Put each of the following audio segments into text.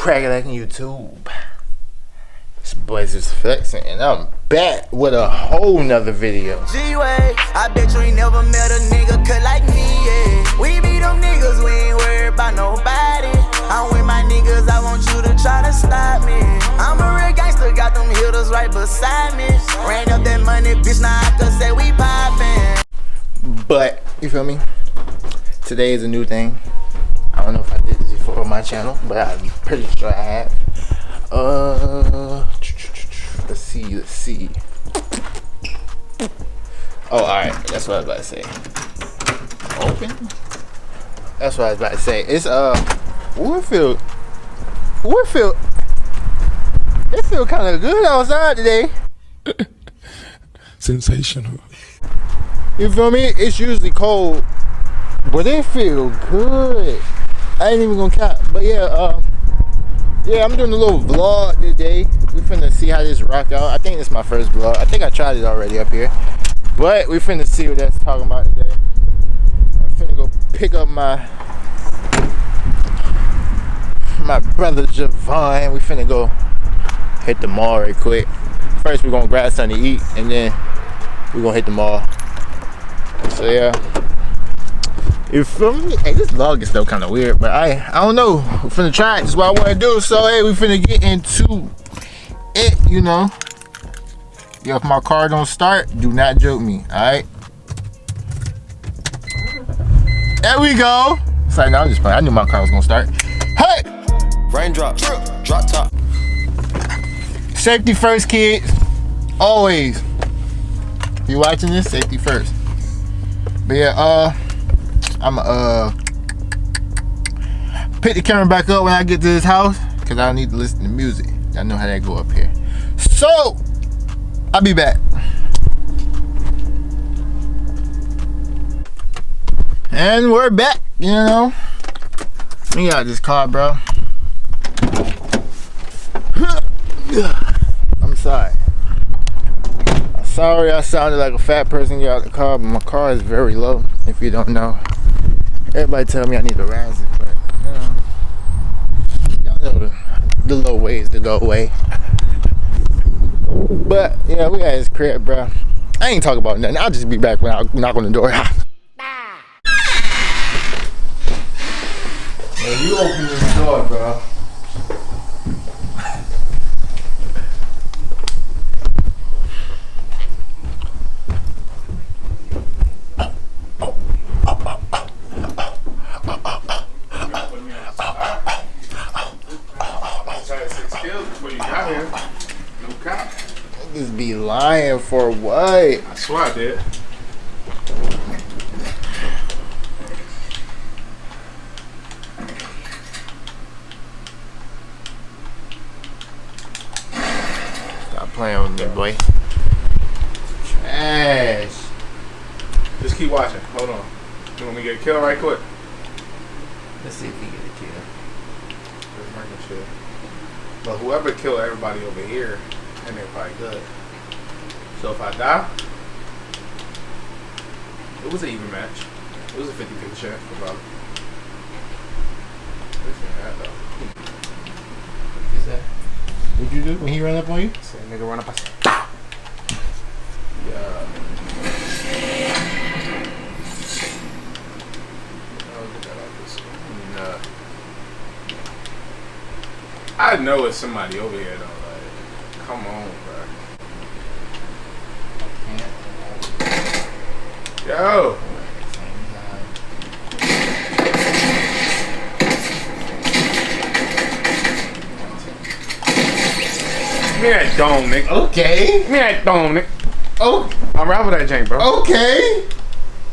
cracking like YouTube? This boy's just flexing, and I'm back with a whole nother video. G-Way, I bet you ain't never met a nigga cut like me, yeah. We be them niggas, we ain't worried about nobody. I'm with my niggas, I want you to try to stop me. I'm a real gangster, got them hitters right beside me. Ran up that money, bitch, now I can say we poppin'. But, you feel me? Today is a new thing. I don't know if I did this before on my channel, but I'm pretty sure I have. Let's see. Oh, alright, that's what I was about to say. Open? That's what I was about to say. It's, Woodfield. It feel kind of good outside today. Sensational. You feel me? It's usually cold, but it feel good. I ain't even gonna cap. But yeah, yeah, I'm doing a little vlog today. We finna see how this rock out. I think it's my first vlog. I think I tried it already up here. But we finna see what that's talking about today. I'm finna go pick up my brother Javon. We finna go hit the mall right quick. First we're gonna grab something to eat, and then we're gonna hit the mall. So yeah. You feel me? Hey, this vlog is still kind of weird, but I don't know. We're finna try it. This is what I want to do. So hey, we finna get into it, you know. Yeah, if my car don't start, do not joke me, alright? There we go. Sorry, no, I'm just playing. I knew my car was gonna start. Hey! Raindrop, drop top. Safety first, kids. Always. If you watching this, safety first. But yeah, I'ma pick the camera back up when I get to this house, cause I need to listen to music. I know how that go up here. So I'll be back. And we're back, you know. Let me get out this car, bro. I'm sorry. Sorry I sounded like a fat person get out the car, but my car is very low, if you don't know. Everybody tell me I need to rise it, but y'all know the low ways to go away. But yeah, we at his crib, bro. I ain't talking about nothing. I'll just be back when I knock on the door. Yo, you open this door, bro. Niggas be lying for what? I swear I did. Stop playing with me, boy. Trash. Just keep watching. Hold on. You want me to get a kill right quick? Let's see if he get a kill. Just bring shit. But whoever killed everybody over here, and they're probably good. So if I die, it was an even match. It was a 50-50 chance for Bob. What's that? What'd you do when he ran up on you? Say nigga run up. Yeah. I know it's somebody over here though. Like, come on, bro. Yo. Give me that dome, nigga. Okay. Give me that dome, nigga. Oh. I'm rapping that jank, bro. Okay.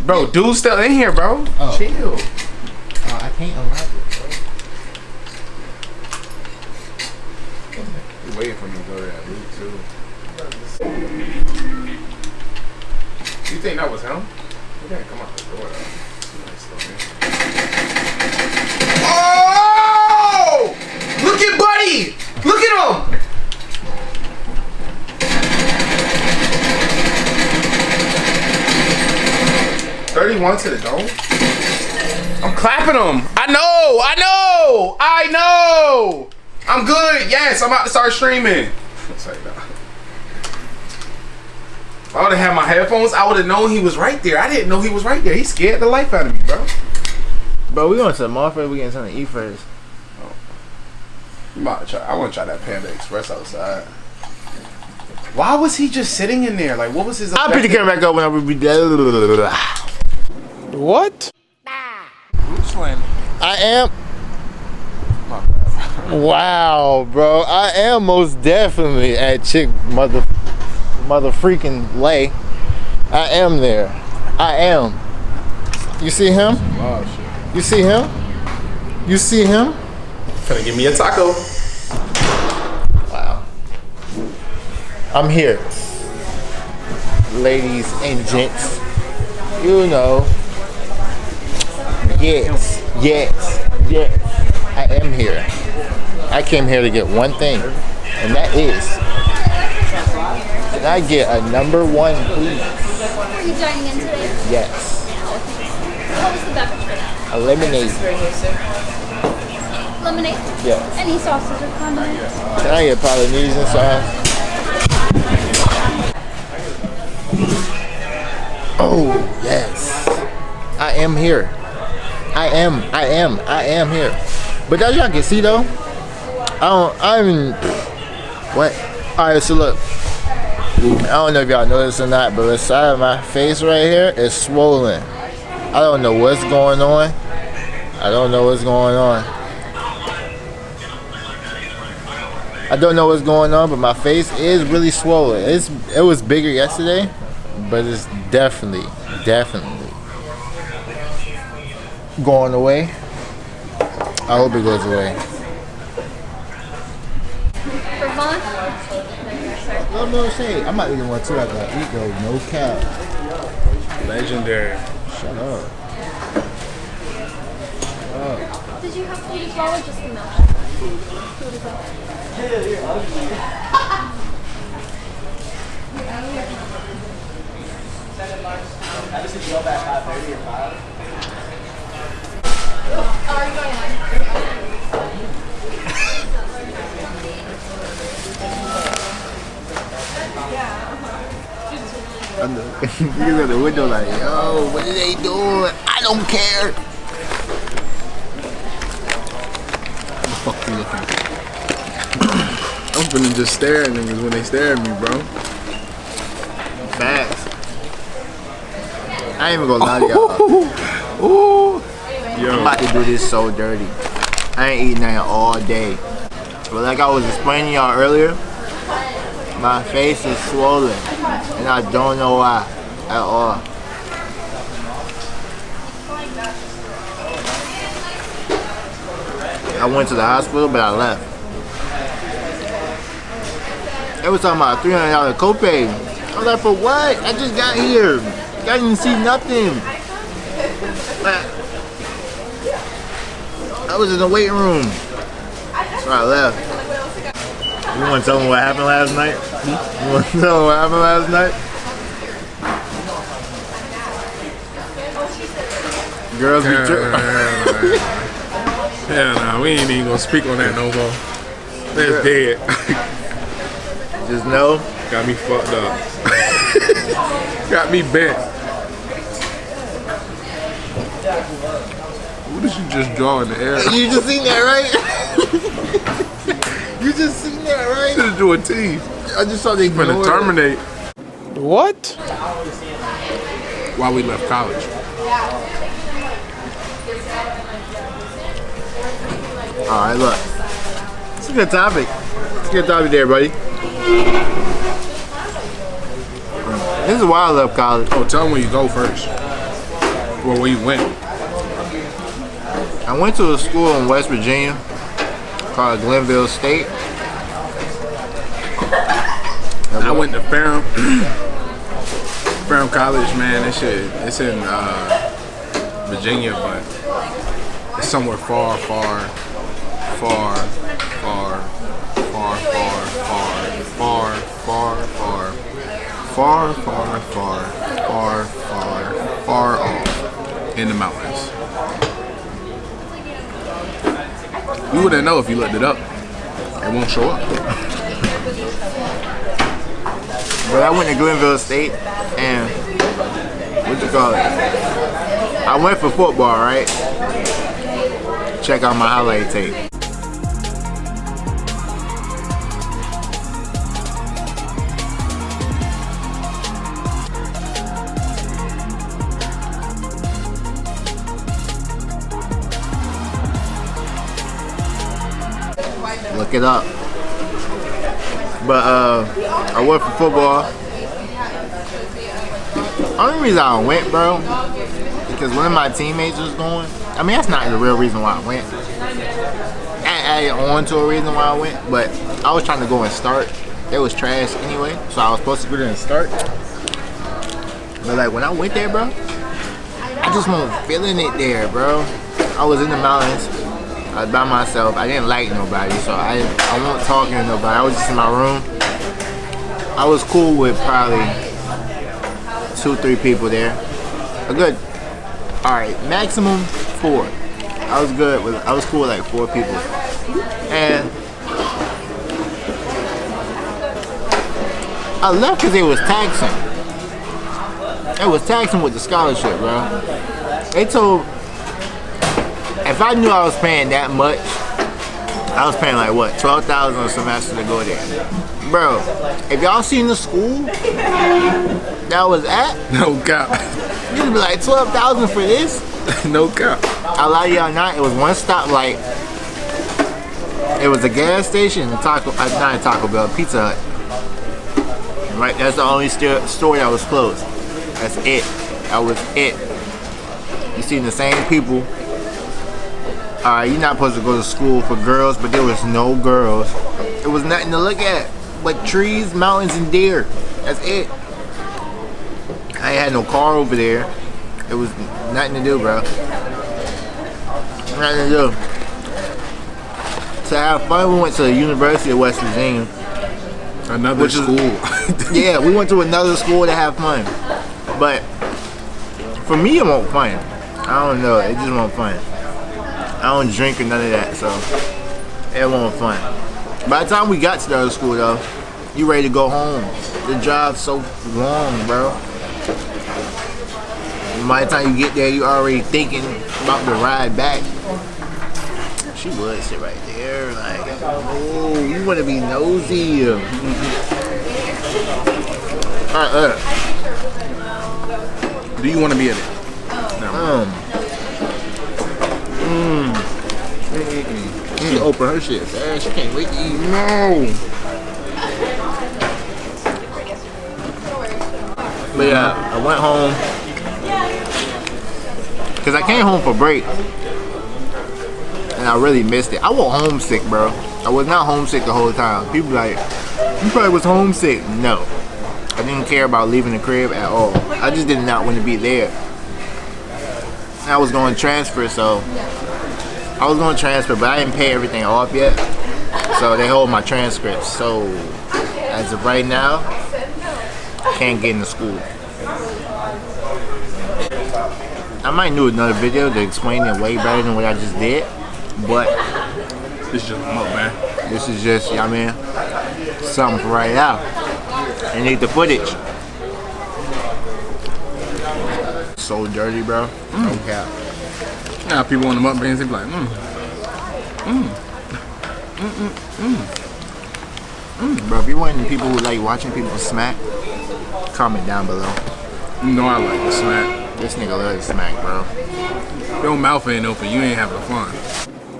Bro, dude's still in here, bro. Oh. Chill. I can't unlock it, bro. He's waiting for me to go to that loop, too. You think that was him? He didn't come out the door, though. Nice looking. Oh! Look at Buddy! Look at him! 31 to the dome? I'm clapping him. I know! I'm good. Yes, I'm about to start streaming. Say no. If I would have had my headphones, I would have known he was right there. I didn't know he was right there. He scared the life out of me, bro. Bro, we going to the mall first. We getting something to eat first. I'm about to try. I want to try that Panda Express outside. Why was he just sitting in there? Like, what was his? I'll pick the camera back up whenever we do. What? Who's playing? I am. My bad. Wow, bro. I am most definitely at mother freaking lay. I am there. I am. You see him? Oh shit. You see him? You see him? Finna give me a taco. Wow. I'm here. Ladies and gents. You know. Yes. Yes. Yes. I am here. I came here to get one thing. And that is, can I get a number one, please? Are you dining in today? Yes. What was the beverage for that? A lemonade. Lemonade? Yes. Any sauces or condiments? Can I get Polynesian sauce? Oh, yes. I am here. I am here. But as y'all can see though, what? Alright, so look. I don't know if y'all know this or not, but the side of my face right here is swollen. I don't know what's going on. I don't know what's going on. I don't know what's going on, but my face is really swollen. It was bigger yesterday, but it's definitely going away. I hope it goes away. For Vaughn? I'm gonna say, I'm not eating one too. I gotta eat though, no cap. Legendary. Shut up. Did you have food as well or just the milk? Food as well. Are you going He's at the window like, yo, what are they doing? I don't care. What the fuck you looking at? I'm finna just stare at niggas when they stare at me, bro. Facts. I ain't even gonna lie to y'all. Ooh. I'm Yo. about to do this so dirty. I ain't eating nothing all day. But like I was explaining y'all earlier, my face is swollen. And I don't know why at all. I went to the hospital, but I left. They was talking about a $300 copay. I was like, for what? I just got here. I didn't see nothing. I was in the waiting room. So I left. You want to tell me what happened last night? You want to tell me what happened last night? Girls be tripping. Yeah, nah, we ain't even gonna speak on that no more. That's dead. Just know. Got me fucked up. Got me bent. What did you just draw in the air? You just seen that, right? You just seen that, right? Just drew a T. I just saw they Finna terminate. What? While we left college. Alright, look. It's a good topic. It's a good topic there, buddy. This is why I left college. Oh, tell them where you go first. Well, where you went. I went to a school in West Virginia called Glenville State. I went to Ferrum. Ferrum College, man. That shit, it's in Virginia, but it's somewhere far, far, far, far, far, far, far, far, far, far, far, far, far, far, far, far off in the mountains. You wouldn't know if you looked it up. It won't show up. But I went to Glenville State and what you call it? I went for football, right? Check out my highlight tape. Look it up. But I went for football. Only reason I went, bro, because one of my teammates was going. I mean, that's not the real reason why I went. I added on to a reason why I went, but I was trying to go and start. It was trash anyway, so I was supposed to go there and start. But like when I went there, bro, I just wasn't feeling it there, bro. I was in the mountains. I was by myself. I didn't like nobody, so I wasn't talking to nobody. I was just in my room. I was cool with probably 2-3 people there. A good, all right, maximum 4. I was cool with like 4 people. And I left because it was taxing. It was taxing with the scholarship, bro. They told, if I knew I was paying that much, I was paying like what, $12,000 a semester to go there. Bro, if y'all seen the school that I was at, No cap. you'd be like $12,000 for this? No cap. I lie to y'all not, it was one stop, like, it was a gas station and not a Taco Bell, Pizza Hut. Right, that's the only store that was closed. That's it. That was it. You seen the same people. You're not supposed to go to school for girls, but there was no girls. It was nothing to look at but trees, mountains, and deer. That's it. I ain't had no car over there. It was nothing to do, bro. Nothing to do. To have fun, we went to the University of West Virginia. Another school. Yeah, we went to another school to have fun. But for me, it wasn't fun. I don't know. It just wasn't fun. I don't drink or none of that, so it wasn't fun. By the time we got to the other school, though, you ready to go home. The drive's so long, bro. And by the time you get there, you already thinking about the ride back. She would sit right there, like, oh, you want to be nosy. All right, Do you want to be in it? No. She opened her shit fast. She can't wait to eat. No. But yeah, I went home because I came home for break and I really missed it. I was homesick, bro. I was not homesick the whole time. People like, you probably was homesick. No, I didn't care about leaving the crib at all. I just did not want to be there. I was going to transfer, but I didn't pay everything off yet. So they hold my transcripts. So as of right now, can't get into school. I might do another video to explain it way better than what I just did, but This is just Mukbang. this is just, I mean, something for right now. I need the footage. So dirty, bro. No cap. Now people on the mukbangs, they be like, Bro, if you want people who like watching people smack, comment down below. You know I like the smack. This nigga loves smack, bro. Your mouth ain't open, you ain't having fun.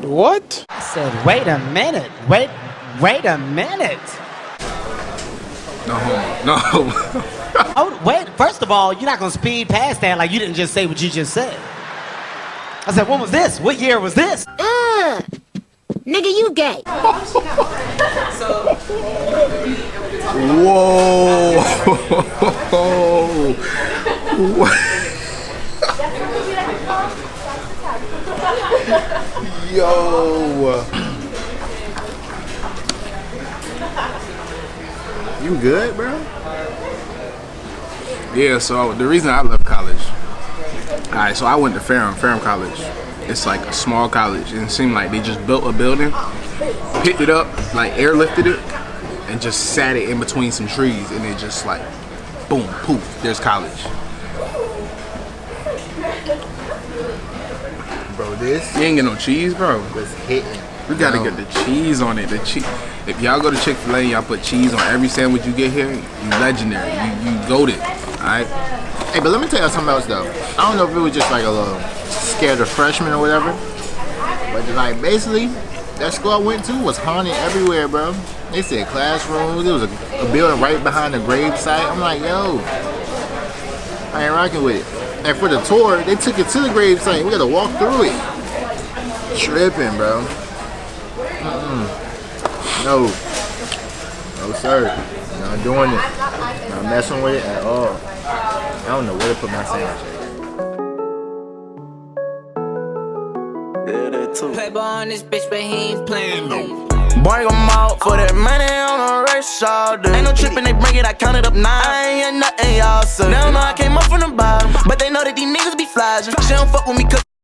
What? I said, wait a minute. Wait a minute. No homo. No homo. Oh, wait. First of all, you're not going to speed past that like you didn't just say what you just said. I said, when was this? What year was this? Nigga, you gay. Whoa. Yo. You good, bro? Yeah, so the reason I left college, alright, so I went to Ferrum College. It's like a small college, and it seemed like they just built a building, picked it up, like airlifted it, and just sat it in between some trees, and it just like, boom, poof, there's college. Bro, this You ain't get no cheese, bro. was hitting. We gotta get the cheese on it. The cheese. If y'all go to Chick-Fil-A and y'all put cheese on every sandwich you get here, you legendary. You goated. Alright? Hey, but let me tell you something else though. I don't know if it was just like a little scared of freshmen or whatever, but like basically, that school I went to was haunted everywhere, bro. They said classrooms. There was a building right behind the grave site. I'm like, yo, I ain't rocking with it. And for the tour, they took it to the grave site. We gotta walk through it. Tripping, bro. No. No, sir. Not doing it. Not messing with it at all. I don't know where to put my sandwich. Playboy on this bitch, but he ain't playing no. Bring 'em out for that money on a race all day. Ain't no trippin', they bring it, I count it up 9. I ain't hear nothing, y'all say. They don't know I came up from the bottom, but they know that these niggas be flashing. She don't fuck